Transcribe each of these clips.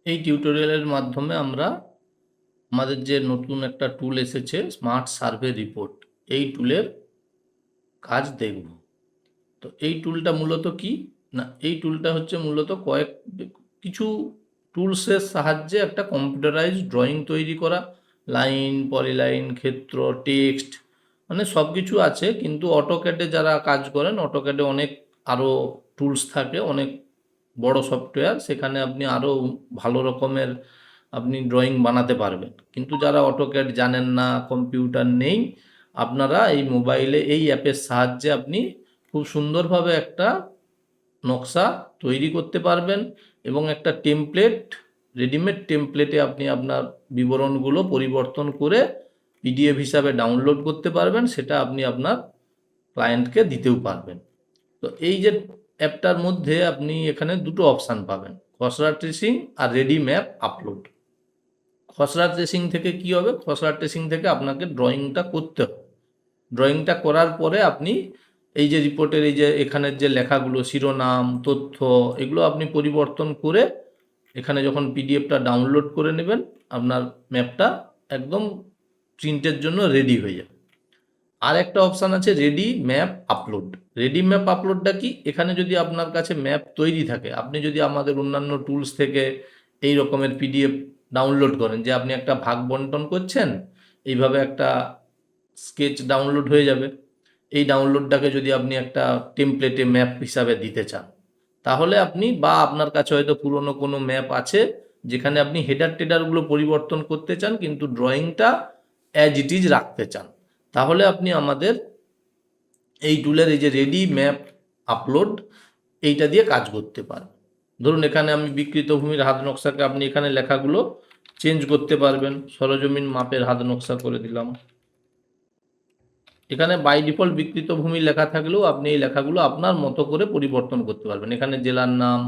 এই টিউটোরিয়ালের মাধ্যমে আমরা আমাদের যে নতুন একটা টুল এসেছে স্মার্ট সার্ভে রিপোর্ট, এই টুলের কাজ দেখব। তো এই টুলটা মূলত কি না, এই টুলটা হচ্ছে মূলত কিছু টুলসের সাহায্যে একটা কম্পিউটারাইজড ড্রয়িং তৈরি করা, লাইন পলিলাইন ক্ষেত্র টেক্সট মানে সব কিছু আছে। কিন্তু অটোক্যাডে যারা কাজ করেন, অটোক্যাডে অনেক আরও টুলস থাকে, অনেক বড় সফটওয়্যার, সেখানে আপনি আরও ভালো রকমের আপনি ড্রয়িং বানাতে পারবেন। কিন্তু যারা অটোক্যাড জানেন না, কম্পিউটার নেই, আপনারা এই মোবাইলে এই অ্যাপের সাহায্যে আপনি খুব সুন্দরভাবে একটা নকশা তৈরি করতে পারবেন এবং একটা টেমপ্লেট, রেডিমেড টেমপ্লেটে আপনি আপনার বিবরণগুলো পরিবর্তন করে পিডিএফ হিসাবে ডাউনলোড করতে পারবেন, সেটা আপনি আপনার ক্লায়েন্টকে দিতেও পারবেন। তো এই যে অ্যাপটার মধ্যে আপনি এখানে দুটো অপশান পাবেন, খসড়া ট্রেসিং আর রেডি ম্যাপ আপলোড। খসড়া ট্রেসিং থেকে কি হবে, খসড়া ট্রেসিং থেকে আপনাকে ড্রয়িংটা করতে হবে। ড্রয়িংটা করার পরে আপনি এই যে রিপোর্টের এই যে এখানের যে লেখাগুলো, শিরোনাম তথ্য, এগুলো আপনি পরিবর্তন করে এখানে যখন পিডিএফটা ডাউনলোড করে নেবেন, আপনার ম্যাপটা একদম প্রিন্টের জন্য রেডি হয়ে যাবে। আর একটা অপশান আছে ready map upload. Ready map আপলোডটা কি, এখানে যদি আপনার কাছে ম্যাপ তৈরি থাকে, আপনি যদি আমাদের অন্যান্য টুলস থেকে এই রকমের পিডিএফ ডাউনলোড করেন, যে আপনি একটা ভাগ বন্টন করছেন, এইভাবে একটা স্কেচ ডাউনলোড হয়ে যাবে। এই ডাউনলোডটাকে যদি আপনি একটা টেমপ্লেটে ম্যাপ হিসাবে দিতে চান, তাহলে আপনি, বা আপনার কাছে হয়তো পুরনো কোনো ম্যাপ আছে যেখানে আপনি হেডার টেডারগুলো পরিবর্তন করতে চান কিন্তু ড্রয়িংটা অ্যাজ ইট ইজ রাখতে চান, তাহলে আপনি আমাদের এই টুলের এই যে রেডি ম্যাপ আপলোড, এইটা দিয়ে কাজ করতে পারেন। ধরুন এখানে আমি বিকৃত ভূমির হাত নকশাকে আপনি এখানে লেখাগুলো চেঞ্জ করতে পারবেন। সরজমিন মাপের হাত নকশা করে দিলাম। এখানে বাই ডিফল্ট বিকৃত ভূমি লেখা থাকলেও আপনি এই লেখাগুলো আপনার মতো করে পরিবর্তন করতে পারবেন। এখানে জেলার নাম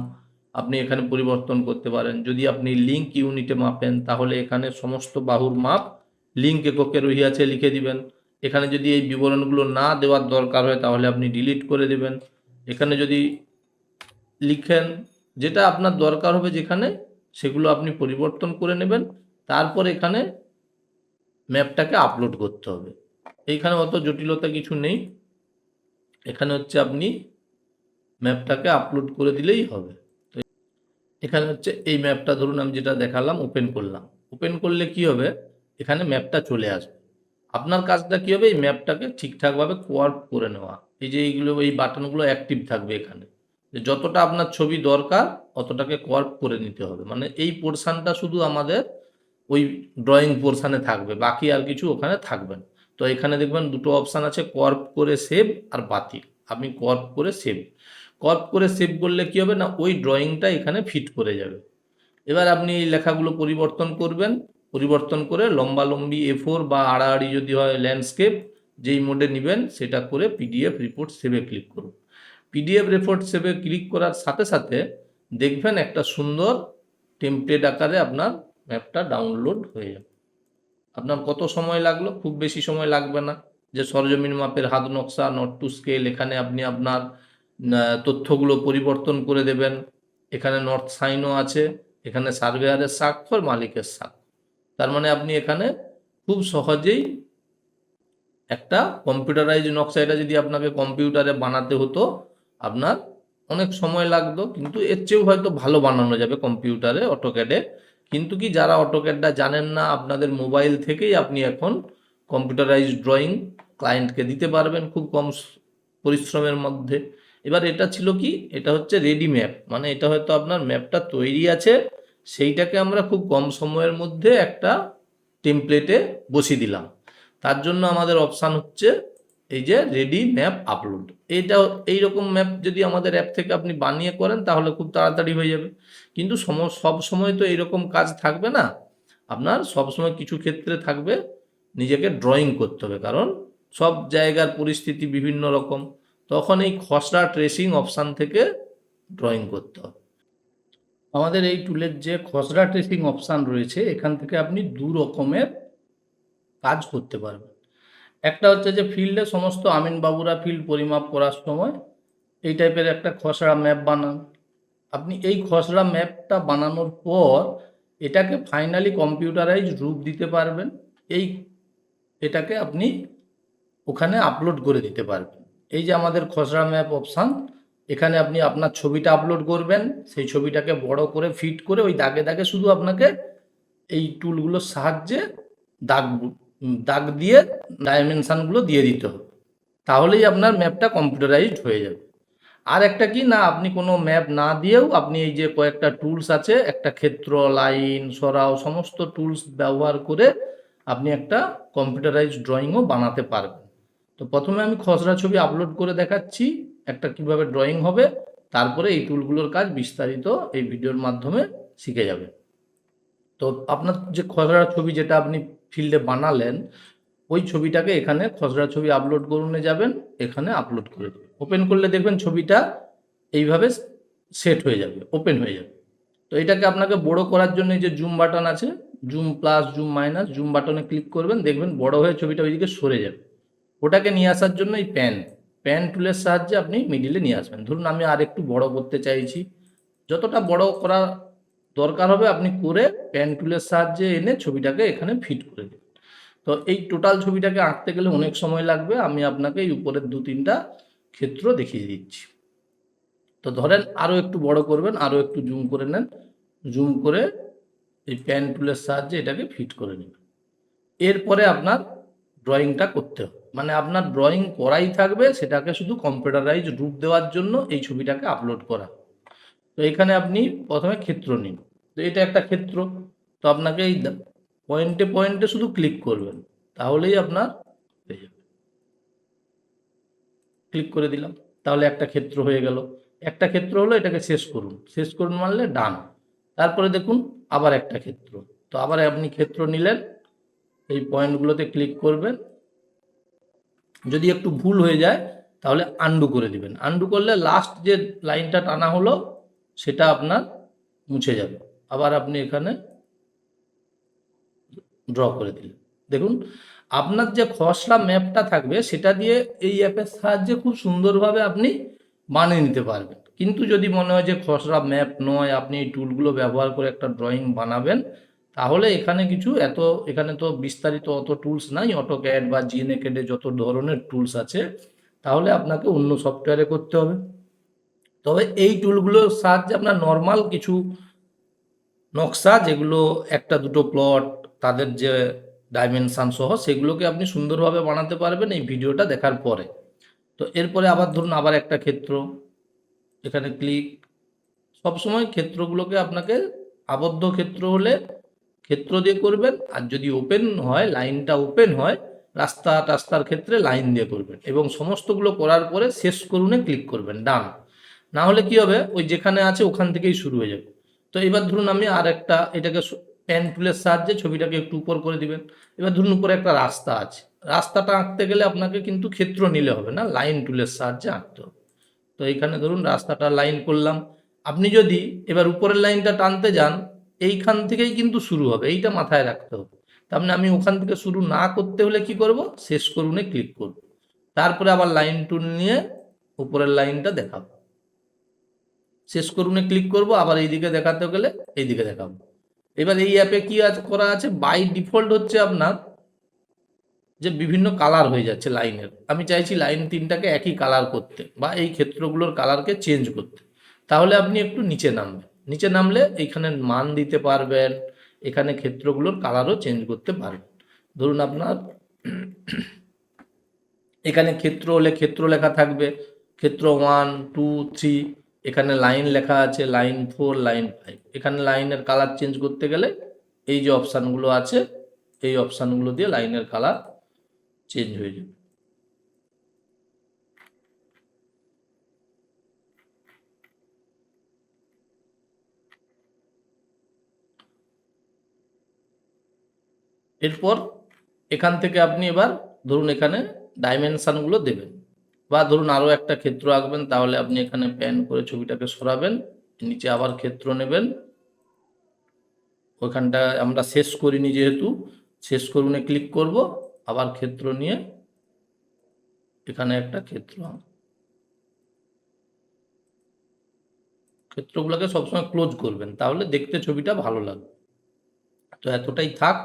আপনি এখানে পরিবর্তন করতে পারেন। যদি আপনি লিঙ্ক ইউনিটে মাপেন, তাহলে এখানে সমস্ত বাহুর মাপ লিঙ্ক এককে রহিয়াছে লিখে দিবেন। এখানে যদি এই বিবরণগুলো না দেওয়ার দরকার হয়, তাহলে আপনি ডিলিট করে দেবেন। এখানে যদি লিখেন যেটা আপনার দরকার হবে যেখানে, সেগুলো আপনি পরিবর্তন করে নেবেন। তারপর এখানে ম্যাপটাকে আপলোড করতে হবে। এইখানে অত জটিলতা কিছু নেই, এখানে হচ্ছে আপনি ম্যাপটাকে আপলোড করে দিলেই হবে। তো এখানে হচ্ছে এই ম্যাপটা, ধরুন আমি যেটা দেখালাম, ওপেন করলাম। ওপেন করলে কি হবে, এখানে ম্যাপটা চলে আসবে। আপনার কাজটা কি হবে, এই ম্যাপটাকে ঠিকঠাকভাবে কোয়ার্প করে নেওয়া। এই যে এইগুলো, এই বাটনগুলো অ্যাক্টিভ থাকবে এখানে, যে যতটা আপনার ছবি দরকার অতটাকে কোয়ার্প করে নিতে হবে। মানে এই পোর্শনটা শুধু আমাদের ওই ড্রয়িং পোর্শনে থাকবে, বাকি আর কিছু ওখানে থাকবে না। তো এখানে দেখবেন দুটো অপশান আছে, কর্প করে সেভ আর বাতিল। আপনি কর্প করে সেভ, কর্প করে সেভ করলে কি হবে না, ওই ড্রয়িংটা এখানে ফিট করে যাবে। এবার আপনি এই লেখাগুলো পরিবর্তন করবেন, পরিবর্তন করে লম্বালম্বি A4 বা আড়াআড়ি যদি হয় ল্যান্ডস্কেপ, যেই মোডে নেবেন সেটা করে পিডিএফ রিপোর্ট সেভে ক্লিক করুন। পিডিএফ রিপোর্ট সেভে ক্লিক করার সাথে সাথে দেখবেন একটা সুন্দর টেমপ্লেট আকারে আপনার ম্যাপটা ডাউনলোড হয়ে যাবে। আপনার কত সময় লাগলো, খুব বেশি সময় লাগবে না। যে সরজমিন মাপের হাত নকশা, নট টু স্কেল, এখানে আপনি আপনার তথ্যগুলো পরিবর্তন করে দেবেন। এখানে নর্থ সাইনও আছে, এখানে সার্ভেয়ারের স্বাক্ষর, মালিকের স্বাক্ষর। তার মানে আপনি এখানে খুব সহজেই একটা কম্পিউটারাইজ নকশা, এটা যদি আপনাকে কম্পিউটারে বানাতে হতো আপনার অনেক সময় লাগতো, কিন্তু এর চেয়েও হয়তো ভালো বানানো যাবে কম্পিউটারে, অটোক্যাডে। কিন্তু কি, যারা অটোক্যাডটা জানেন না, আপনাদের মোবাইল থেকেই আপনি এখন কম্পিউটারাইজ ড্রয়িং ক্লায়েন্টকে দিতে পারবেন খুব কম পরিশ্রমের মধ্যে। এবার এটা ছিল কি, এটা হচ্ছে রেডি ম্যাপ, মানে এটা হয়তো আপনার ম্যাপটা তৈরি আছে, সেইটাকে আমরা খুব কম সময়ের মধ্যে একটা টেমপ্লেটে বসিয়ে দিলাম। তার জন্য আমাদের অপশান হচ্ছে এই যে রেডি ম্যাপ আপলোড। এইটা, এইরকম ম্যাপ যদি আমাদের অ্যাপ থেকে আপনি বানিয়ে করেন তাহলে খুব তাড়াতাড়ি হয়ে যাবে। কিন্তু সব সময় তো এইরকম কাজ থাকবে না, আপনার সব সময় কিছু ক্ষেত্রে থাকবে নিজেকে ড্রয়িং করতে হবে, কারণ সব জায়গার পরিস্থিতি বিভিন্ন রকম, তখন এই খসড়া ট্রেসিং অপশান থেকে ড্রয়িং করতে হবে। আমাদের এই টুলের যে খসড়া ট্রেসিং অপশান রয়েছে, এখান থেকে আপনি দু রকমের কাজ করতে পারবেন। একটা হচ্ছে যে ফিল্ডে সমস্ত আমিনবাবুরা ফিল্ড পরিমাপ করার সময় এই টাইপের একটা খসড়া ম্যাপ বানান। আপনি এই খসড়া ম্যাপটা বানানোর পর এটাকে ফাইনালি কম্পিউটারাইজ রূপ দিতে পারবেন। এটাকে আপনি ওখানে আপলোড করে দিতে পারবেন। এই যে আমাদের খসড়া ম্যাপ অপশান, এখানে আপনি আপনার ছবিটা আপলোড করবেন, সেই ছবিটাকে বড় করে ফিট করে ওই দাগে দাগে শুধু আপনাকে এই টুলগুলোর সাহায্যে দাগ দাগ দিয়ে ডাইমেনশানগুলো দিয়ে দিতে হবে, তাহলেই আপনার ম্যাপটা কম্পিউটারাইজড হয়ে যাবে। আর একটা কি না, আপনি কোনো ম্যাপ না দিয়েও আপনি এই যে কয়েকটা টুলস আছে, একটা ক্ষেত্র, লাইন, সরাও, সমস্ত টুলস ব্যবহার করে আপনি একটা কম্পিউটারাইজড ড্রয়িংও বানাতে পারবেন। তো প্রথমে আমি খসড়া ছবি আপলোড করে দেখাচ্ছি একটা কিভাবে ড্রয়িং হবে, তারপরে এই টুলগুলোর কাজ বিস্তারিত এই ভিডিওর মাধ্যমে শিখে যাবে। তো আপনার যে খসড়া ছবি যেটা আপনি ফিল্ডে বানালেন, ওই ছবিটাকে এখানে খসড়া ছবি আপলোড করুনে যাবেন, এখানে আপলোড করে দেবেন। ওপেন করলে দেখবেন ছবিটা এইভাবে সেট হয়ে যাবে, ওপেন হয়ে যাবে। তো এটাকে আপনাকে বড় করার জন্য এই যে জুম বাটন আছে, zoom plus, zoom minus, zoom বাটনে ক্লিক করবেন, দেখবেন বড় হয়ে ছবিটা ওইদিকে সরে যাবে। ওটাকে নিয়ে আসার জন্য এই প্যান টুলের সাহায্যে আপনি মিডিলে নিয়ে আসবেন। ধরুন আমি আর একটু বড় করতে চাইছি, যতটা বড় করা দরকার হবে আপনি করে প্যান টুলের সাহায্যে এনে ছবিটাকে এখানে ফিট করে দেবেন। তো এই টোটাল ছবিটাকে আঁকতে গেলে অনেক সময় লাগবে, আমি আপনাকে এই উপরের 2-3টা ক্ষেত্র দেখিয়ে দিচ্ছি। তো ধরেন আরও একটু বড় করবেন, আরও একটু জুম করে নেন, জুম করে এই প্যান টুলের সাহায্যে এটাকে ফিট করে নেবেন। এরপরে আপনার ড্রয়িংটা করতে হবে, মানে আপনার ড্রয়িং করাই থাকবে, সেটাকে শুধু কম্পিউটারাইজ রূপ দেওয়ার জন্য এই ছবিটাকে আপলোড করা। তো এখানে আপনি প্রথমে ক্ষেত্র নিন, তো এটা একটা ক্ষেত্র, তো আপনাকে এই পয়েন্টে পয়েন্টে শুধু ক্লিক করবেন, তাহলেই আপনার হয়ে যাবে। ক্লিক করে দিলাম, তাহলে একটা ক্ষেত্র হয়ে গেল। একটা ক্ষেত্র হলো, এটাকে শেষ করুন, শেষ করুন মানলে ডান। তারপরে দেখুন আবার একটা ক্ষেত্র, তো আবার আপনি ক্ষেত্র নিলেন, এই পয়েন্টগুলোতে ক্লিক করবেন, যদি একটু ভুল হয়ে যায় তাহলে আন্ডু করে দিবেন। আন্ডু করলে লাস্ট যে লাইনটা টানা হলো সেটা আপনার মুছে যাবে। আবার আপনি এখানে ড্র করে দিলেন, দেখুন আপনার যে খসড়া ম্যাপটা থাকবে সেটা দিয়ে এই অ্যাপের সাহায্যে খুব সুন্দরভাবে আপনি বানিয়ে নিতে পারবেন। কিন্তু যদি মনে হয় যে খসড়া ম্যাপ নয়, আপনি এই টুলগুলো ব্যবহার করে একটা ড্রয়িং বানাবেন, তাহলে এখানে কিছু এখানে তো বিস্তারিত অত টুলস নাই, অটোক্যাড বা জিএনএ যত ধরনের টুলস আছে, তাহলে আপনাকে অন্য সফটওয়্যারে করতে হবে। তবে এই টুলগুলোর সাহায্যে আপনার নর্মাল কিছু নকশা, যেগুলো একটা দুটো প্লট, তাদের যে ডাইমেনশন সহ, সেগুলোকে আপনি সুন্দরভাবে বানাতে পারবেন এই ভিডিওটা দেখার পরে। তো এরপরে আবার ধরুন আবার একটা ক্ষেত্র, এখানে ক্লিক। সবসময় ক্ষেত্রগুলোকে আপনাকে আবদ্ধ ক্ষেত্র হলে ক্ষেত্র দিয়ে করবেন, আর যদি ওপেন হয়, লাইনটা ওপেন হয়, রাস্তার ক্ষেত্রে লাইন দিয়ে করবেন, এবং সমস্তগুলো করার পরে শেষ করুনে ক্লিক করবেন, ডান। না হলে কি হবে, ওই যেখানে আছে ওখান থেকেই শুরু হয়ে যাবে। তো এবার ধরুন আমি আর একটা, এটাকে প্যান টুলের সাহায্যে ছবিটাকে একটু উপর করে দিবেন। এবার ধরুন উপরে একটা রাস্তা আছে, রাস্তাটা আঁকতে গেলে আপনাকে কিন্তু ক্ষেত্র নিলে হবে না, লাইন টুলের সাহায্যে আঁকতে হবে। তো এইখানে ধরুন রাস্তাটা লাইন করলাম। আপনি যদি এবার উপরের লাইনটা টানতে যান, এইখান থেকেই কিন্তু শুরু হবে, এইটা মাথায় রাখতে হবে। তার মানে আমি ওখান থেকে শুরু না করতে হলে কি করব, শেষ করুনে ক্লিক করব, তারপরে আবার লাইন টুল নিয়ে উপরের লাইনটা দেখাবো, শেষ করুনে ক্লিক করব, আবার এইদিকে দেখাতে গেলে এইদিকে দেখাবো। এবার এই অ্যাপে কি করা আছে, বাই ডিফল্ট হচ্ছে আপনার যে বিভিন্ন কালার হয়ে যাচ্ছে লাইনের, আমি চাইছি লাইন 3টাকে একই কালার করতে, বা এই ক্ষেত্রগুলোর কালারকে চেঞ্জ করতে। তাহলে আপনি একটু নিচে নামবেন, নিচে নামলে এইখানে মান দিতে পারবেন, এখানে ক্ষেত্রগুলোর কালারও চেঞ্জ করতে পারবেন। ধরুন আপনার এখানে ক্ষেত্র হলে ক্ষেত্র লেখা থাকবে, ক্ষেত্র 1, 2, 3, এখানে লাইন লেখা আছে, লাইন 4, লাইন 5। এখানে লাইনের কালার চেঞ্জ করতে গেলে এই যে অপশানগুলো আছে, এই অপশানগুলো দিয়ে লাইনের কালার চেঞ্জ হয়ে যাবে। এরপর এখান থেকে আপনি এবার ধরুন এখানে ডাইমেনশানগুলো দেবেন, বা ধরুন আরও একটা ক্ষেত্র আঁকবেন, তাহলে আপনি এখানে প্যান করে ছবিটাকে সরাবেন, নিচে আবার ক্ষেত্র নেবেন, ওইখানটা আমরা শেষ করিনি যেহেতু, শেষ করুনে ক্লিক করব, আবার ক্ষেত্র নিয়ে এখানে একটা ক্ষেত্র, ক্ষেত্রগুলোকে সবসময় ক্লোজ করবেন, তাহলে দেখতে ছবিটা ভালো লাগবে। তো এতটাই থাক।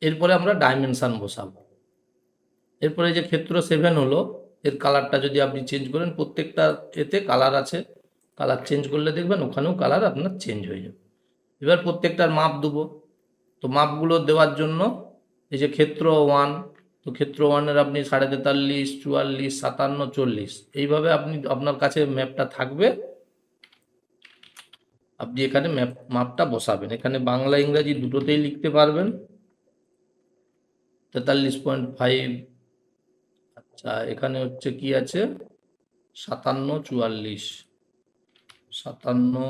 এরপরে আমরা ডাইমেনশন বসাবো। এরপরে যে ক্ষেত্র 7 হলো, এর কালারটা যদি আপনি চেঞ্জ করেন, প্রত্যেকটা এতে কালার আছে, কালার চেঞ্জ করলে দেখবেন ওখানেও কালার আপনার চেঞ্জ হয়ে যাবে। এবার প্রত্যেকটার মাপ দেবো। তো মাপগুলো দেওয়ার জন্য এই যে ক্ষেত্র 1, তো ক্ষেত্র 1-এর আপনি 43.5, 44, 57, 40 এইভাবে আপনি আপনার কাছে ম্যাপটা থাকবে, আপনি এখানে মাপটা বসাবেন। এখানে বাংলা ইংরাজি দুটোতেই লিখতে পারবেন। 43.5, আচ্ছা এখানে হচ্ছে কি আছে 57, 44, 57,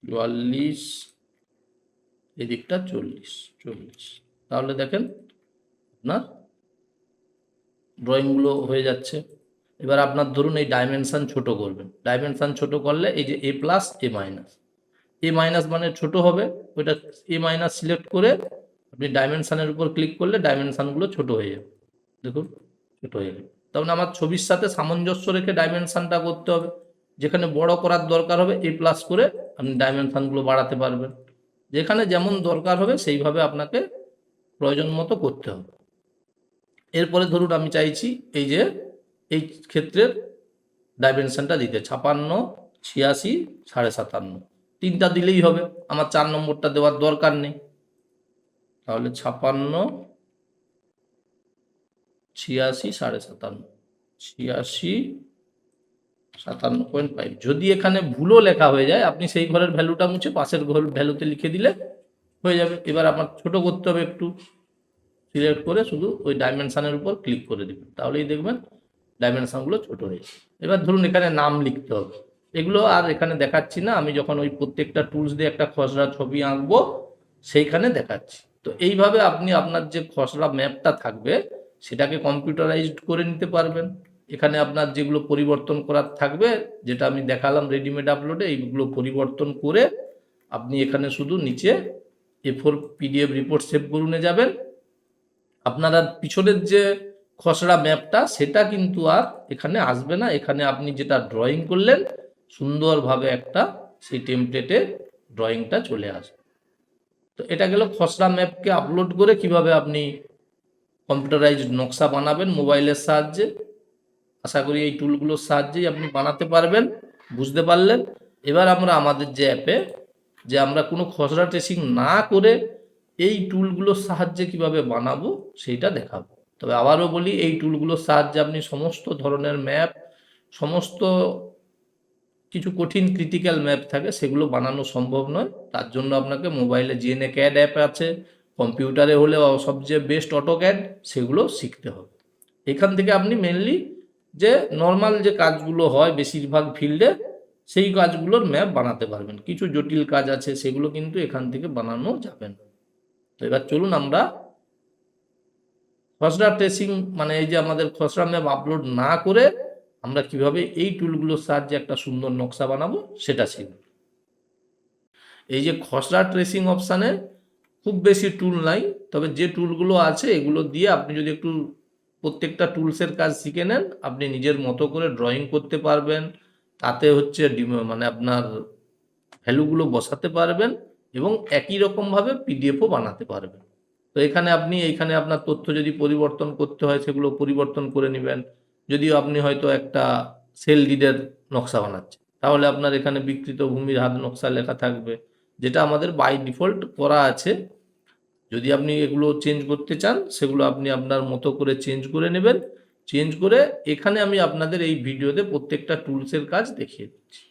44, এদিকটা 40, তাহলে দেখেন আপনার ড্রয়িংগুলো হয়ে যাচ্ছে। এবার আপনার ধরুন এই ডাইমেনশন ছোট করবেন, ডাইমেনশন ছোট করলে এই যে A+, A-, মানে ছোট হবে, ওইটা A- সিলেক্ট করে আপনি ডাইমেনশনের উপর ক্লিক করলে ডাইমেনশনগুলো ছোট হয়ে যাবে। দেখুন ছোট হয়ে গেল। তখন আমার ছবির সাথে সামঞ্জস্য রেখে ডাইমেনশনটা করতে হবে। যেখানে বড় করার দরকার হবে A+ করে আপনি ডাইমেনশনগুলো বাড়াতে পারবেন। যেখানে যেমন দরকার হবে সেইভাবে আপনাকে প্রয়োজন মতো করতে হবে। এরপরে ধরুন আমি চাইছি এই যে এই ক্ষেত্রের ডাইমেনশনটা দিতে 56, 86, 57.5 তিনটা দিলেই হবে, আমার 4 নম্বরটা দেওয়ার দরকার নেই। তাহলে 56, 86, 57.5, 86, 57.5। যদি এখানে ভুলও লেখা হয়ে যায় আপনি সেই ঘরের ভ্যালুটা মুছে পাশের ঘর ভ্যালুতে লিখে দিলে হয়ে যাবে। এবার আমার ছোট করতে হবে, একটু সিলেক্ট করে শুধু ওই ডাইমেনশনের উপর ক্লিক করে দেবেন, তাহলেই দেখবেন ডাইমেনশনগুলো ছোট হয়েছে। এবার ধরুন এখানে নাম লিখতে হবে, এগুলো আর এখানে দেখাচ্ছি না, আমি যখন ওই প্রত্যেকটা টুলস দিয়ে একটা খসড়া ছবি আঁকবো সেইখানে দেখাচ্ছি। তো এইভাবে আপনি আপনার যে খসড়া ম্যাপটা থাকবে সেটাকে কম্পিউটারাইজড করে নিতে পারবেন। এখানে আপনার যেগুলো পরিবর্তন করার থাকবে, যেটা আমি দেখালাম রেডিমেড আপলোডে, এইগুলো পরিবর্তন করে আপনি এখানে শুধু নিচে A4 PDF রিপোর্ট সেভ করুনে যাবেন। আপনার আর পিছনের যে খসড়া ম্যাপটা সেটা কিন্তু আর এখানে আসবে না। এখানে আপনি যেটা ড্রয়িং করলেন সুন্দরভাবে একটা সেই টেমপ্লেটে ড্রয়িংটা চলে আসবে। তো এটা গেল খসড়া ম্যাপকে আপলোড করে কিভাবে আপনি কম্পিউটারাইজড নকশা বানাবেন মোবাইলের সাহায্যে। আশা করি এই টুলগুলোর সাহায্যেই আপনি বানাতে পারবেন। বুঝতে পারলেন? এবার আমরা আমাদের যে অ্যাপে যে আমরা কোনো খসড়া ট্রেসিং না করে এই টুলগুলোর সাহায্যে কিভাবে বানাবো সেইটা দেখাবো। তবে আবারও বলি, এই টুলগুলোর সাহায্যে আপনি সমস্ত ধরনের ম্যাপ, সমস্ত কিছু কঠিন ক্রিটিক্যাল ম্যাপ থাকে সেগুলো বানানো সম্ভব নয়। তার জন্য আপনাকে মোবাইলে GNA-CAD অ্যাপ আছে, কম্পিউটারে হলে সবচেয়ে বেস্ট অটোক্যাড, সেগুলো শিখতে হবে। এখান থেকে আপনি মেনলি যে নর্মাল যে কাজগুলো হয় বেশিরভাগ ফিল্ডে সেই কাজগুলোর ম্যাপ বানাতে পারবেন। কিছু জটিল কাজ আছে সেগুলো কিন্তু এখান থেকে বানানো যাবে না। তো এবার চলুন আমরা খসড়া ট্রেসিং মানে এই যে আমাদের খসড়া ম্যাপ আপলোড না করে আমরা কিভাবে এই টুলগুলোর সাহায্যে একটা সুন্দর নকশা বানাবো সেটা শিখব। এই যে খসড়া ট্রেসিং অপশানে খুব বেশি টুল নাই, তবে যে টুলগুলো আছে এগুলো দিয়ে আপনি যদি একটু প্রত্যেকটা টুলসের কাজ শিখে নেন আপনি নিজের মতো করে ড্রয়িং করতে পারবেন। তাতে হচ্ছে মানে আপনার ভ্যালুগুলো বসাতে পারবেন এবং একই রকমভাবে পিডিএফও বানাতে পারবেন। তো এখানে এইখানে আপনার তথ্য যদি পরিবর্তন করতে হয় সেগুলো পরিবর্তন করে নেবেন। যদিও আপনি হয়তো একটা সেল ডিডের নকশা বানাচ্ছেন তাহলে আপনার এখানে বিকৃত ভূমির হাত নকশা লেখা থাকবে, যেটা আমাদের বাই ডিফল্ট করা আছে। যদি আপনি এগুলো চেঞ্জ করতে চান সেগুলো আপনি আপনার মতো করে চেঞ্জ করে নেবেন। চেঞ্জ করে এখানে আমি আপনাদের এই ভিডিওতে প্রত্যেকটা টুলসের কাজ দেখিয়ে দিচ্ছি।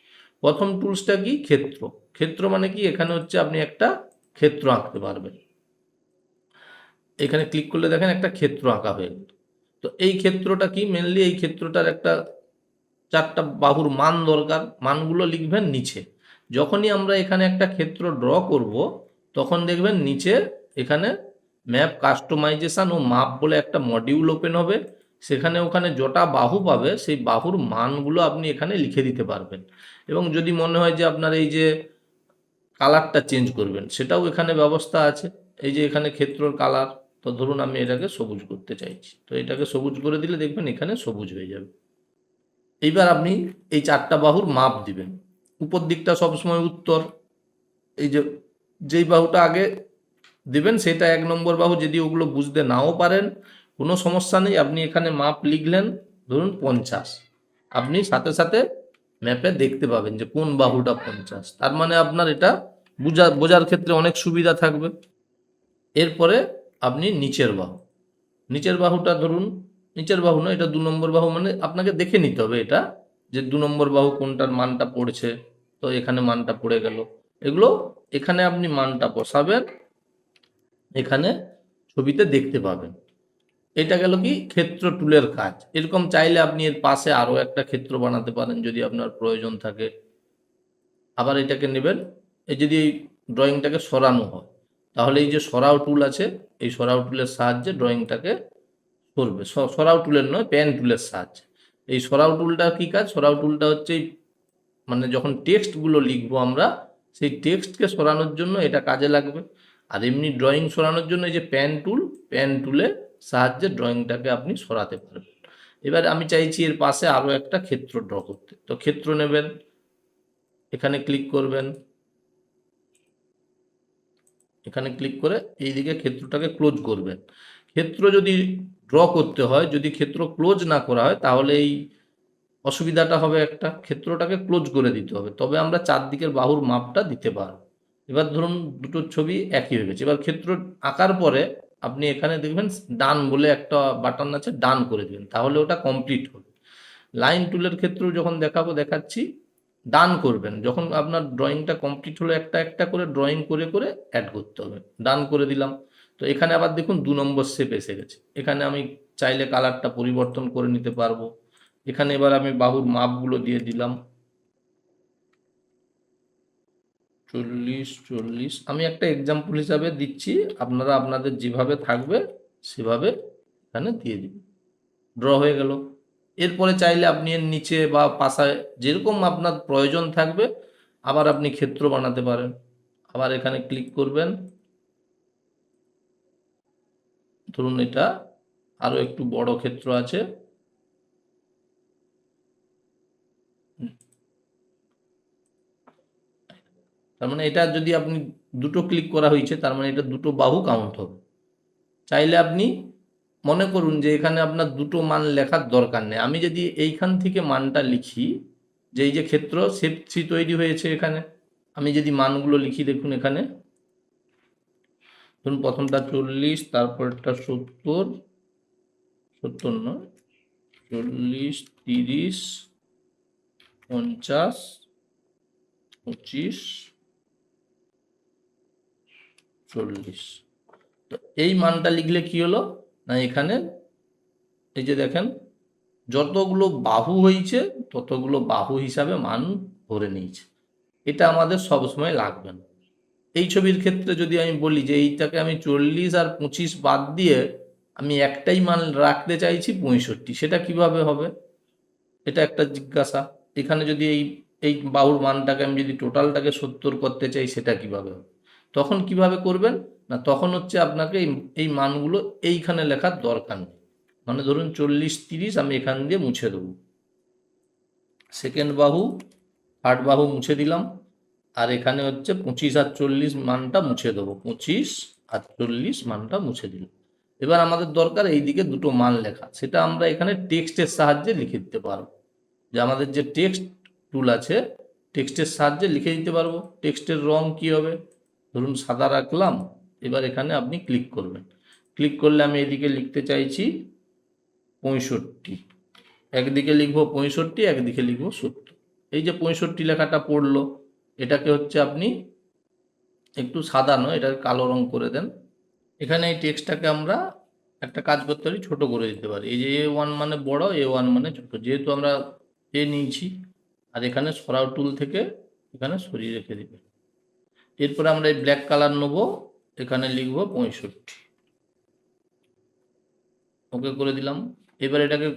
প্রথম টুলসটা কি? ক্ষেত্র। ক্ষেত্র মানে কি? এখানে হচ্ছে আপনি একটা ক্ষেত্র আঁকতে পারবেন। এখানে ক্লিক করলে দেখেন একটা ক্ষেত্র আঁকা হয়ে গেল। তো এই ক্ষেত্রটা কি? মেনলি এই ক্ষেত্রটার একটা 4টা বাহুর মান দরকার, মানগুলো লিখবেন নিচে। যখনই আমরা এখানে একটা ক্ষেত্র ড্র করব তখন দেখবেন নিচে এখানে ম্যাপ কাস্টমাইজেশন ও মাপ বলে একটা মডিউল ওপেন হবে। সেখানে ওখানে যটা বাহু পাবে সেই বাহুর মানগুলো আপনি এখানে লিখে দিতে পারবেন। এবং যদি মনে হয় যে আপনার এই যে কালারটা চেঞ্জ করবেন সেটাও এখানে ব্যবস্থা আছে। এই যে এখানে ক্ষেত্রর কালার, তো ধরুন আমি এটাকে সবুজ করতে চাইছি, তো এটাকে সবুজ করে দিলে দেখবেন এখানে সবুজ হয়ে যাবে। এইবার আপনি এই 4টা বাহুর মাপ দিবেন। উপর দিকটা সবসময় উত্তর, এই যে যেই বাহুটা আগে দেবেন, সেটা 1 নম্বর বাহু। যদি ওগুলো বুঝতে নাও পারেন কোনো সমস্যা নেই, আপনি এখানে মাপ লিখলেন ধরুন 50, আপনি সাথে সাথে ম্যাপে দেখতে পাবেন যে কোন বাহুটা 50, তার মানে আপনার এটা বোঝার ক্ষেত্রে অনেক সুবিধা থাকবে। এরপরে আপনি নিচের বাহু, নিচের বাহুটা ধরুন, নিচের বাহু না, এটা 2 নম্বর বাহু, মানে আপনাকে দেখে নিতে হবে এটা যে 2 নম্বর বাহু কোনটার মানটা পড়ছে। তো এখানে মানটা পড়ে গেল, এগুলো এখানে আপনি মানটা বসাবেন, এখানে ছবিতে দেখতে পাবেন। এটা গেল কি ক্ষেত্র টুলের কাজ। এরকম চাইলে আপনি এর পাশে আরো একটা ক্ষেত্র বানাতে পারেন যদি আপনার প্রয়োজন থাকে। আবার এটাকে নেবেন, এই যদি এই ড্রয়িংটাকে সরানো হয় তাহলে এই যে সরাও টুল আছে, এই সরাও টুলের সাহায্যে ড্রয়িংটাকে করবে। সরাও টুলের নয়, পেন টুলের সাহায্যে। এই সরাও টুলটা কি কাজ? সরাও টুলটা হচ্ছে মানে যখন টেক্সটগুলো লিখবো আমরা, সেই টেক্সটকে সরানোর জন্য এটা কাজে লাগবে। আর এমনি ড্রয়িং সরানোর জন্য এই যে পেন টুল, পেন টুলের সাহায্যে ড্রয়িংটাকে আপনি সরাতে পারবেন। এবার আমি চাইছি এর পাশে আরও একটা ক্ষেত্র ড্র করতে। তো ক্ষেত্র নেবেন, এখানে ক্লিক করবেন, এখানে ক্লিক করে এইদিকে ক্ষেত্রটাকে ক্লোজ করবেন। ক্ষেত্র যদি ড্র করতে হয়, যদি ক্ষেত্র ক্লোজ না করা হয় তাহলে এই অসুবিধাটা হবে, একটা ক্ষেত্রটাকে ক্লোজ করে দিতে হবে, তবে আমরা চারদিকের বাহুর মাপটা দিতে পারবো। এবার ধরুন দুটো ছবি একই হয়ে গেছে। এবার ক্ষেত্র আঁকার পরে আপনি এখানে দেখবেন ডান বলে একটা বাটন আছে, ডান করে দিবেন, তাহলে ওটা কমপ্লিট হবে। লাইন টুলের ক্ষেত্রেও যখন দেখাচ্ছি, ডান করবেন। যখন আপনার ড্রয়িংটা কমপ্লিট হলো একটা একটা করে ড্রয়িং করে করে অ্যাড করতে হবে। ডান করে দিলাম। তো এখানে আবার দেখুন 2 নম্বর শেপ এসে গেছে। এখানে আমি চাইলে কালারটা পরিবর্তন করে নিতে পারবো। এখানে এবার আমি বাহুর মাপগুলো দিয়ে দিলাম 40 40। আমি একটা এক্সাম্পল হিসাবে দিচ্ছি, আপনারা আপনাদের যেভাবে থাকবে সেভাবে এখানে দিয়ে দিবেন। ড্র হয়ে গেল। এরপরে চাইলে আপনি এর নিচে বা পাশায় যেরকম আপনার প্রয়োজন থাকবে আবার আপনি ক্ষেত্র বানাতে পারেন। আবার এখানে ক্লিক করবেন, ধরুন এটা আরো একটু বড় ক্ষেত্র আছে, তার মানে এটা যদি আপনি দুটো ক্লিক করা হয়েছে তার মানে এটা দুটো বাহু কাউন্ট হবে। চাইলে আপনি মনে করুন যে এখানে আপনার দুটো মান লেখার দরকার নেই, আমি যদি এইখান থেকে মানটা লিখি, যে এই যে ক্ষেত্র শেপ 3 তৈরি হয়েছে এখানে, আমি যদি মানগুলো লিখি দেখুন এখানে, ধরুন প্রথমটা 40, তারপরটা 70, 70 নয় 40, 30, 50, 25, 40। তো এই মানটা লিখলে কি হলো না, এখানে এই যে দেখেন যতগুলো বাহু হয়েছে ততগুলো বাহু হিসাবে মান ধরে নিয়েছে। এটা আমাদের সবসময় লাগবে না। এই ছবির ক্ষেত্রে যদি আমি বলি যে এইটাকে আমি 40 আর 25 বাদ দিয়ে আমি একটাই মান রাখতে চাইছি 65, সেটা কিভাবে হবে? এটা একটা জিজ্ঞাসা। এখানে যদি এই এই বাহুর মানটাকে আমি যদি টোটালটাকে 70 করতে চাই সেটা কিভাবে হবে? তখন কিভাবে করবেন না, তখন হচ্ছে আপনাকে এই মানগুলো এইখানে লেখার দরকার নেই। মানে ধরুন 40 30 আমি এখান দিয়ে মুছে দেবো, সেকেন্ড বাহু থার্ড বাহু মুছে দিলাম, আর এখানে হচ্ছে 25 আর 40 মানটা মুছে দেবো, 25 আর 40 মানটা মুছে দিলাম। এবার আমাদের দরকার এইদিকে দুটো মান লেখা, সেটা আমরা এখানে টেক্সটের সাহায্যে লিখে দিতে পারবো। যে আমাদের যে টেক্সট টুল আছে, টেক্সটের সাহায্যে লিখে দিতে পারবো। টেক্সটের রং কি হবে, ধরুন সাদা রাখলাম। এবার এখানে আপনি ক্লিক করবেন, ক্লিক করলে আমি এদিকে লিখতে চাইছি 65, একদিকে লিখবো 65, একদিকে লিখবো 70। এই যে 65 লেখাটা পড়লো, এটাকে হচ্ছে আপনি একটু সাদা নয় এটাকে কালো রং করে দেন। এখানে এই টেক্সটটাকে আমরা একটা কাজ করতে পারি, ছোট করে দিতে পারি। এই যে A1 মানে বড়, A1 মানে ছোট, যেহেতু আমরা এ নিয়েছি। আর এখানে সরাও টুল থেকে এখানে সরিয়ে রেখে দিবে। এরপরে আমরা এই ব্ল্যাক কালার নেব, এখানে লিখব 65, ওকে করে দিলাম। এবার এটাকে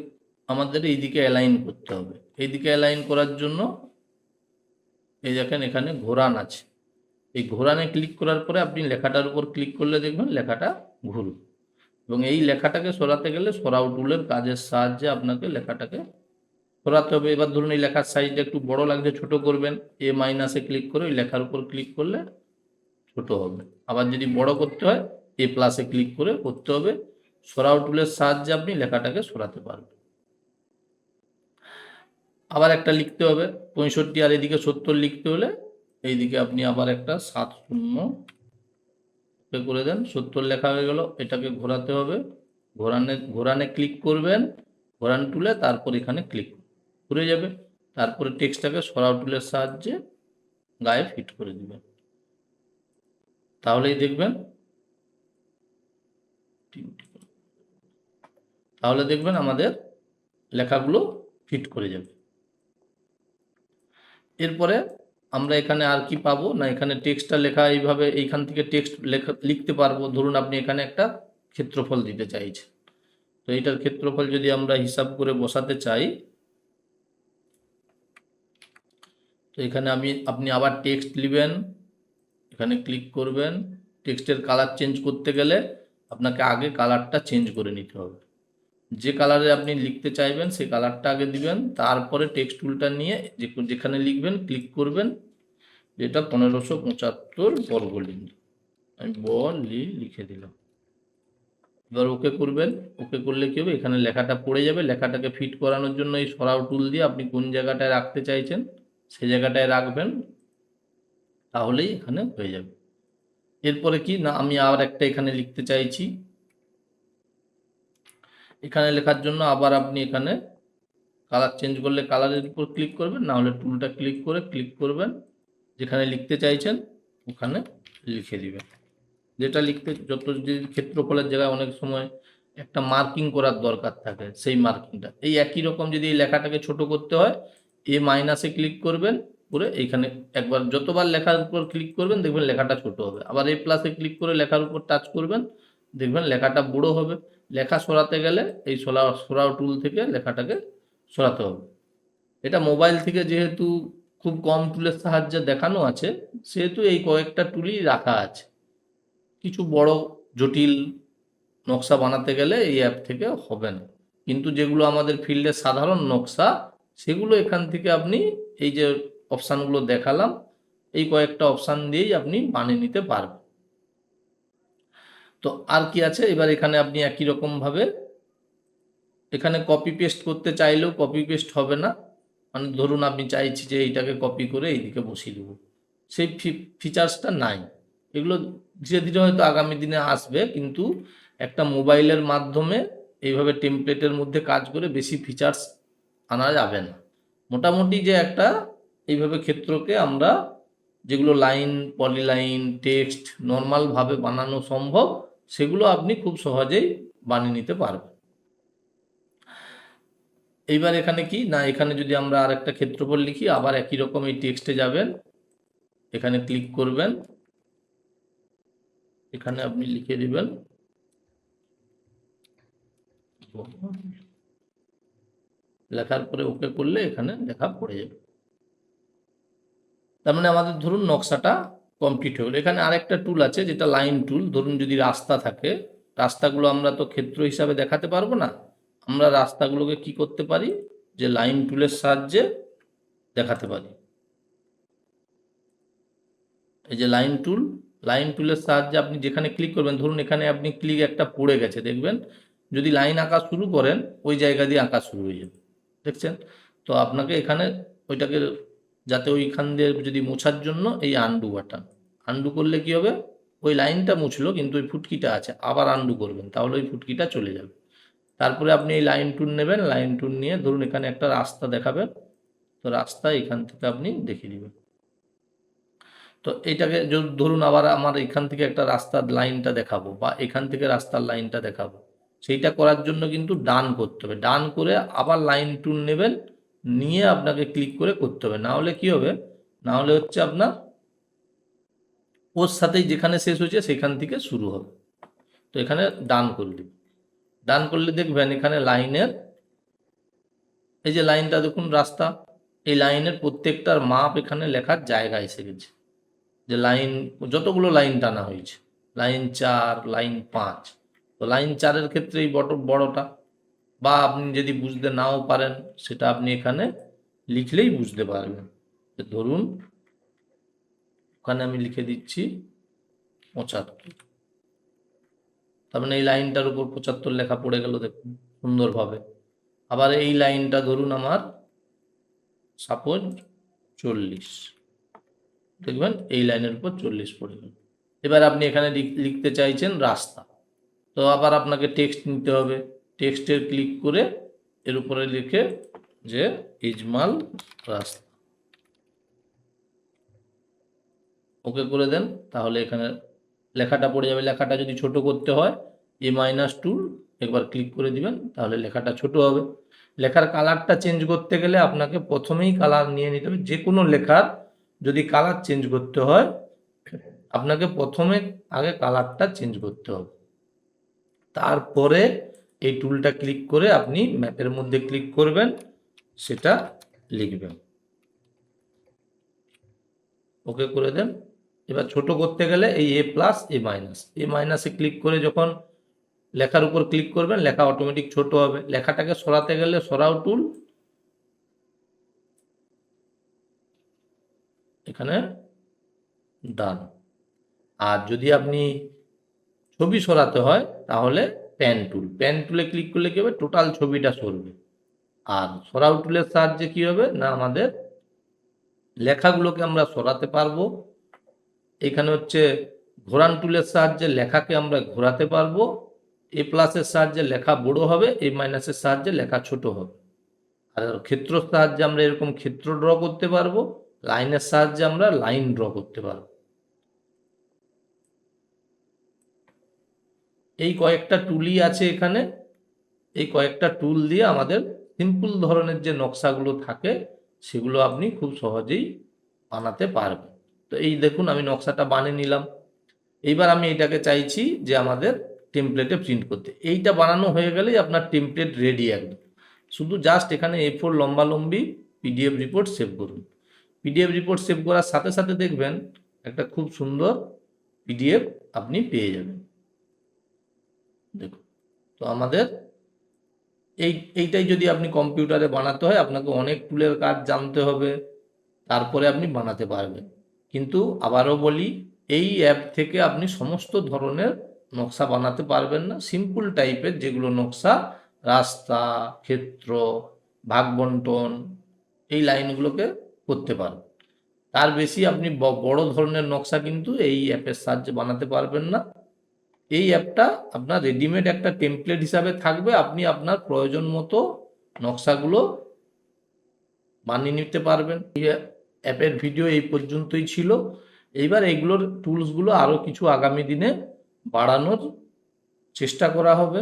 আমাদের এইদিকে অ্যালাইন করতে হবে। এইদিকে অ্যালাইন করার জন্য এই দেখেন এখানে ঘোরান আছে, এই ঘোরানে ক্লিক করার পরে আপনি লেখাটার উপর ক্লিক করলে দেখবেন লেখাটা ঘুরবে। এবং এই লেখাটাকে সরাতে গেলে সরাও টুলের কাজের সাহায্যে আপনাকে লেখাটাকে সরাতে হবে। এবার ধরুন এই লেখার সাইজটা একটু বড় লাগছে, ছোট করবেন, A- ক্লিক করে ওই লেখার উপর ক্লিক করলে ছোট হবে। আবার যদি বড় করতে হয় এ প্লাসে ক্লিক করে করতে হবে। সরাও টুলের সাহায্যে আপনি লেখাটাকে সরাতে পারবেন। আবার একটা লিখতে হবে 65 আর এদিকে 70 লিখতে হলে এইদিকে আপনি আবার একটা 7 করে দেন। 70 লেখা হয়ে গেল। এটাকে ঘোরাতে হবে। ঘোরানে ক্লিক করবেন, ঘোরান টুলে, তারপর এখানে ক্লিক ঘুরে যাবে। তারপরে টেক্সটটাকে সরাও টুলের সাহায্যে গায়ে ফিট করে দিবেন। তাহলেই দেখবেন আমাদের লেখাগুলো ফিট করে যাবে। এরপরে আমরা এখানে আর কি পাবো না, এখানে টেক্সটটা লেখা এইভাবে এইখান থেকে টেক্সট লিখতে পারবো। ধরুন আপনি এখানে একটা ক্ষেত্রফল দিতে চাইছেন, তো এইটার ক্ষেত্রফল যদি আমরা হিসাব করে বসাতে চাই, তো এখানে আপনি আবার টেক্সট লিখবেন, এখানে ক্লিক করবেন। টেক্সটের কালার চেঞ্জ করতে গেলে আপনাকে আগে কালারটা চেঞ্জ করে নিতে হবে। যে কালারে আপনি লিখতে চাইবেন সেই কালারটা আগে দিবেন, তারপরে টেক্সট টুলটা নিয়ে যেখানে লিখবেন ক্লিক করবেন। যেটা 1575 বর্গলিঙ্গ, আমি লিখে দিলাম। এবার ওকে করবেন। ওকে করলে কি হবে, এখানে লেখাটা পড়ে যাবে। লেখাটাকে ফিট করানোর জন্য এই সরাও টুল দিয়ে আপনি কোন জায়গাটায় রাখতে চাইছেন সেই জায়গাটায় রাখবেন, তাহলেই এখানে হয়ে যাবে। এরপরে কি না, আমি আর একটা এখানে লিখতে চাইছি। এখানে লেখার জন্য আবার আপনি এখানে কালার চেঞ্জ করলে কালারের উপর ক্লিক করবেন, না হলে টুলটা ক্লিক করবেন, যেখানে লিখতে চাইছেন ওখানে লিখে দিবেন। যেটা লিখতে যদি ক্ষেত্রফলের জায়গায় অনেক সময় একটা মার্কিং করার দরকার থাকে, সেই মার্কিংটা এই একই রকম যদি এই লেখাটাকে ছোট করতে হয় এ মাইনাসে ক্লিক করবেন করে এইখানে একবার যতবার লেখার উপর ক্লিক করবেন দেখবেন লেখাটা ছোট হবে। আবার এ প্লাসে ক্লিক করে লেখার উপর টাচ করবেন, দেখবেন লেখাটা বড় হবে। লেখা সরাতে গেলে এই সরাও টুল থেকে লেখাটাকে সরাতে হবে। এটা মোবাইল থেকে যেহেতু খুব কম টুলের সাহায্যে দেখানো আছে, সেহেতু এই কয়েকটা টুলই রাখা আছে। কিছু বড় জটিল নকশা বানাতে গেলে এই অ্যাপ থেকে হবে না, কিন্তু যেগুলো আমাদের ফিল্ডের সাধারণ নকশা সেগুলো এখান থেকে আপনি এই যে অপশানগুলো দেখালাম এই কয়েকটা অপশান দিয়েই আপনি বানিয়ে নিতে পারবেন। তো আর কি আছে, এবার এখানে আপনি একই রকমভাবে এখানে কপি পেস্ট করতে চাইলেও কপি পেস্ট হবে না। মানে ধরুন আপনি চাইছি যে এইটাকে কপি করে এইদিকে বসিয়ে দেবো, সেই ফিচার্সটা নাই। এগুলো ধীরে ধীরে হয়তো আগামী দিনে আসবে, কিন্তু একটা মোবাইলের মাধ্যমে এইভাবে টেমপ্লেটের মধ্যে কাজ করে বেশি ফিচার্স আনা যাবে না। মোটামুটি যে একটা এইভাবে ক্ষেত্রকে আমরা যেগুলো লাইন, পলিলাইন, টেক্সট নর্মালভাবে বানানো সম্ভব সেগুলো আপনি খুব সহজেই বানিয়ে নিতে পারবেন। এইবার এখানে কি না, এখানে যদি আমরা আর একটা ক্ষেত্রফল লিখি, আবার একই রকম এই টেক্সটে যাবেন, এখানে ক্লিক করবেন, এখানে আপনি লিখে দিবেন লেখার পরে ওকে করলে এখানে লেখা পড়ে যাবে। তার মানে আমাদের ধরুন নকশাটা কমপ্লিট হয়ে গেল। এখানে আরেকটা টুল আছে যেটা লাইন টুল। ধরুন যদি রাস্তা থাকে, রাস্তাগুলো আমরা তো ক্ষেত্র হিসাবে দেখাতে পারবো না, আমরা রাস্তাগুলোকে কি করতে পারি যে লাইন টুলের সাহায্যে দেখাতে পারি। এই যে লাইন টুলের সাহায্যে আপনি যেখানে ক্লিক করবেন, ধরুন এখানে আপনি ক্লিক একটা পড়ে গেছে, দেখবেন যদি লাইন আঁকা শুরু করেন ওই জায়গা দিয়ে আঁকা শুরু হয়ে যাবে, দেখছেন? তো আপনাকে এখানে ওইটাকে যাতে ওইখান দিয়ে যদি মোছার জন্য এই আনডু বাটন, আনডু করলে কি হবে, ওই লাইনটা মুছলো কিন্তু ওই ফুটকিটা আছে, আবার আনডু করবেন তাহলে ওই ফুটকিটা চলে যাবে। তারপরে আপনি এই লাইন টুল নেবেন, লাইন টুল নিয়ে ধরুন এখানে একটা রাস্তা দেখাবেন, তো রাস্তা এখান থেকে আপনি দেখিয়ে দিবেন। তো এইটাকে যদি ধরুন আবার আমার এখান থেকে একটা রাস্তার লাইনটা দেখাবো বা এখান থেকে রাস্তার লাইনটা দেখাবো, সেইটা করার জন্য কিন্তু ডান করতে হবে। ডান করে আবার লাইন টুল নেবেন, নিয়ে আপনাকে ক্লিক করে করতে হবে, না হলে কি হবে, না হলে হচ্ছে আপনার ওর সাথেই যেখানে শেষ হয়েছে সেখান থেকে শুরু হবে। তো এখানে ডান করে দিন। ডান করলে দেখবেন এখানে লাইনের এই যে লাইনটা দেখুন রাস্তা, এই লাইনের প্রত্যেকটার মাপ এখানে লেখার জায়গা এসে গেছে। যে লাইন যতগুলো লাইন টানা হয়েছে, লাইন 4, লাইন 5, তো লাইন 4-এর ক্ষেত্রে এই বড়টা, বা আপনি যদি বুঝতে নাও পারেন সেটা আপনি এখানে লিখলেই বুঝতে পারবেন। ধরুন ওখানে আমি লিখে দিচ্ছি 75। তার মানে এই লাইনটার উপর 75 লেখা পড়ে গেল, দেখুন সুন্দরভাবে। আবার এই লাইনটা ধরুন আমার সাপোজ 40, দেখবেন এই লাইনের উপর 40 পড়ে গেল। এবার আপনি এখানে লিখতে চাইছেন রাস্তা, তো আবার আপনাকে টেক্সট নিতে হবে। টেক্সটের ক্লিক করে এর উপরে লিখে যে ইজমাল রাস্তা, ওকে করে দেন, তাহলে এখানে লেখাটা পড়ে যাবে। লেখাটা যদি ছোট করতে হয় A-2 একবার ক্লিক করে দিবেন, তাহলে লেখাটা ছোট হবে। লেখার কালারটা চেঞ্জ করতে গেলে আপনাকে প্রথমেই কালার নিয়ে নিতে হবে। যে কোনো লেখার যদি কালার চেঞ্জ করতে হয় আপনাকে প্রথমে আগে কালারটা চেঞ্জ করতে হবে, তারপরে এই টুলটা ক্লিক করে আপনি ম্যাপের মধ্যে ক্লিক করবেন, সেটা লিখবেন, ওকে করে দেন। এবার ছোট করতে গেলে এই A+A-, A- ক্লিক করে যখন লেখার উপর ক্লিক করবেন লেখা অটোমেটিক ছোট হবে। লেখাটাকে সরাতে গেলে সরাও টুল, এখানে ডান। আর যদি আপনি ছবি সরাতে হয় তাহলে প্যান টুলে ক্লিক করলে কি হবে, টোটাল ছবিটা সরবে। আর সরাও টুলের সাহায্যে কি হবে না, আমাদের লেখাগুলোকে আমরা সরাতে পারবো। এখানে হচ্ছে ঘোরান টুলের সাহায্যে লেখাকে আমরা ঘোরাতে পারবো। A+-এর সাহায্যে লেখা বড় হবে, A-এর সাহায্যে লেখা ছোট হবে। আর ক্ষেত্রের সাহায্যে আমরা এরকম ক্ষেত্র ড্র করতে পারবো, লাইনের সাহায্যে আমরা লাইন ড্র করতে পারবো। এই কয়েকটা টুলই আছে এখানে। এই কয়েকটা টুল দিয়ে আমাদের সিম্পল ধরনের যে নকশাগুলো থাকে সেগুলো আপনি খুব সহজেই বানাতে পারবেন। তো এই দেখুন আমি নকশাটা বানিয়ে নিলাম। এইবার আমি এটাকে চাইছি যে আমাদের টেমপ্লেটে প্রিন্ট করতে। এইটা বানানো হয়ে গেলেই আপনার টেমপ্লেট রেডি একদম। শুধু জাস্ট এখানে A4 লম্বালম্বি PDF রিপোর্ট সেভ করুন। PDF রিপোর্ট সেভ করার সাথে সাথে দেখবেন একটা খুব সুন্দর PDF আপনি পেয়ে যাবেন। দেখুন, তো আমাদের এইটাই যদি আপনি কম্পিউটারে বানাতে হয় আপনাকে অনেক টুলের কাজ জানতে হবে, তারপরে আপনি বানাতে পারবেন। কিন্তু আবারও বলি, এই অ্যাপ থেকে আপনি সমস্ত ধরনের নকশা বানাতে পারবেন না। সিম্পল টাইপের যেগুলো নকশা, রাস্তা, ক্ষেত্র, ভাগ বন্টন, এই লাইনগুলোকে করতে পারবেন। তার বেশি আপনি বড় ধরনের নকশা কিন্তু এই অ্যাপের সাহায্যে বানাতে পারবেন না। এই অ্যাপটা আপনার রেডিমেড একটা টেমপ্লেট হিসাবে থাকবে, আপনি আপনার প্রয়োজন মতো নকশাগুলো বানিয়ে নিতে পারবেন। এই অ্যাপের ভিডিও এই পর্যন্তই ছিল। এইবার এইগুলোর টুলসগুলো আরও কিছু আগামী দিনে বাড়ানোর চেষ্টা করা হবে,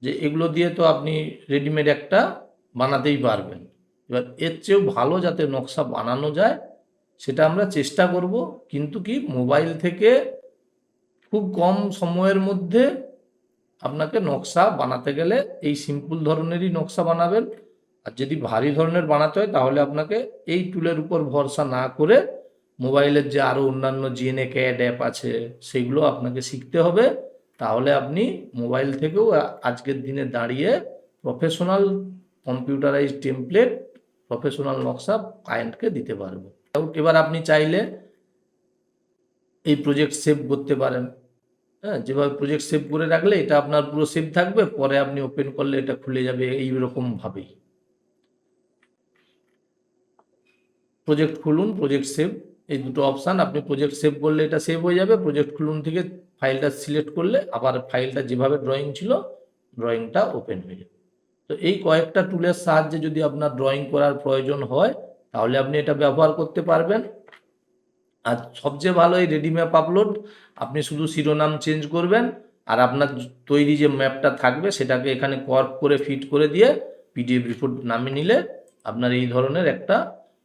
যে এগুলো দিয়ে তো আপনি রেডিমেড একটা বানাতেই পারবেন। এবার এর চেয়েও ভালো যাতে নকশা বানানো যায় সেটা আমরা চেষ্টা করব, কিন্তু কি মোবাইল থেকে খুব কম সময়ের মধ্যে আপনাকে নকশা বানাতে গেলে এই সিম্পল ধরনেরই নকশা বানাবেন। আর যদি ভারী ধরনের বানাতে হয় তাহলে আপনাকে এই টুলের উপর ভরসা না করে মোবাইলের যে আরও অন্যান্য GNA-CAD অ্যাপ আছে সেগুলো আপনাকে শিখতে হবে। তাহলে আপনি মোবাইল থেকেও আজকের দিনে দাঁড়িয়ে প্রফেশনাল কম্পিউটারাইজড টেমপ্লেট, প্রফেশনাল নকশা ক্লায়েন্টকে দিতে পারবেন। এবার আপনি চাইলে এই প্রজেক্ট সেভ করতে পারেন। হ্যাঁ, যেভাবে প্রজেক্ট সেভ করে রাখলে এটা আপনার পুরো সেভ থাকবে, পরে আপনি ওপেন করলে এটা খুলে যাবে এইরকম ভাবেই। প্রজেক্ট খুলুন, প্রজেক্ট সেভ, এই দুটো অপশান। আপনি প্রজেক্ট সেভ করলে এটা সেভ হয়ে যাবে, প্রজেক্ট খুলুন থেকে ফাইলটা সিলেক্ট করলে আবার ফাইলটা যেভাবে ড্রয়িং ছিল ড্রয়িংটা ওপেন হয়ে যাবে। তো এই কয়েকটা টুলের সাহায্যে যদি আপনার ড্রয়িং করার প্রয়োজন হয় তাহলে আপনি এটা ব্যবহার করতে পারবেন। আর সবচেয়ে ভালো এই রেডি ম্যাপ আপলোড, আপনি শুধু শিরোনাম চেঞ্জ করবেন আর আপনার তৈরি যে ম্যাপটা থাকবে সেটাকে এখানে কর্প করে ফিট করে দিয়ে PDF রিপোর্ট নামিয়ে নিলে আপনার এই ধরনের একটা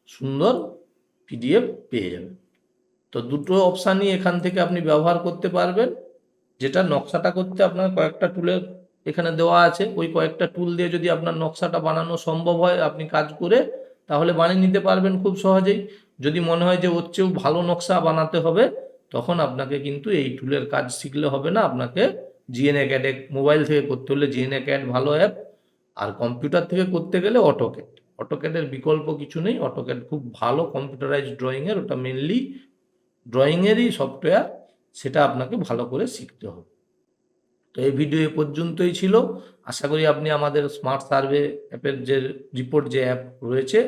সুন্দর PDF পেয়ে যাবেন। তো দুটো অপশানই এখান থেকে আপনি ব্যবহার করতে পারবেন। যেটা নকশাটা করতে আপনার কয়েকটা টুলের এখানে দেওয়া আছে, ওই কয়েকটা টুল দিয়ে যদি আপনার নকশাটা বানানো সম্ভব হয় আপনি কাজ করে তাহলে বানিয়ে নিতে পারবেন খুব সহজেই। যদি মনে হয় যে ওর চেয়েও ভালো নকশা বানাতে হবে তখন আপনাকে কিন্তু এই টুলের কাজ শিখলে হবে না, আপনাকে GNA-CAD মোবাইল থেকে করতে হলে GNA-CAD ভালো অ্যাপ, আর কম্পিউটার থেকে করতে গেলে অটোক্যাড। অটোক্যাডের বিকল্প কিছু নেই, অটোক্যাড খুব ভালো কম্পিউটারাইজড ড্রয়িংয়ের, ওটা মেনলি ড্রয়িংয়েরই সফটওয়্যার, সেটা আপনাকে ভালো করে শিখতে হবে। তো এই ভিডিও এ পর্যন্তই ছিল। আশা করি আপনি আমাদের স্মার্ট সার্ভে অ্যাপের যে রিপোর্ট যে অ্যাপ রয়েছে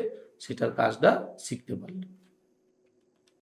সেটার কাজটা শিখতে পারলেন।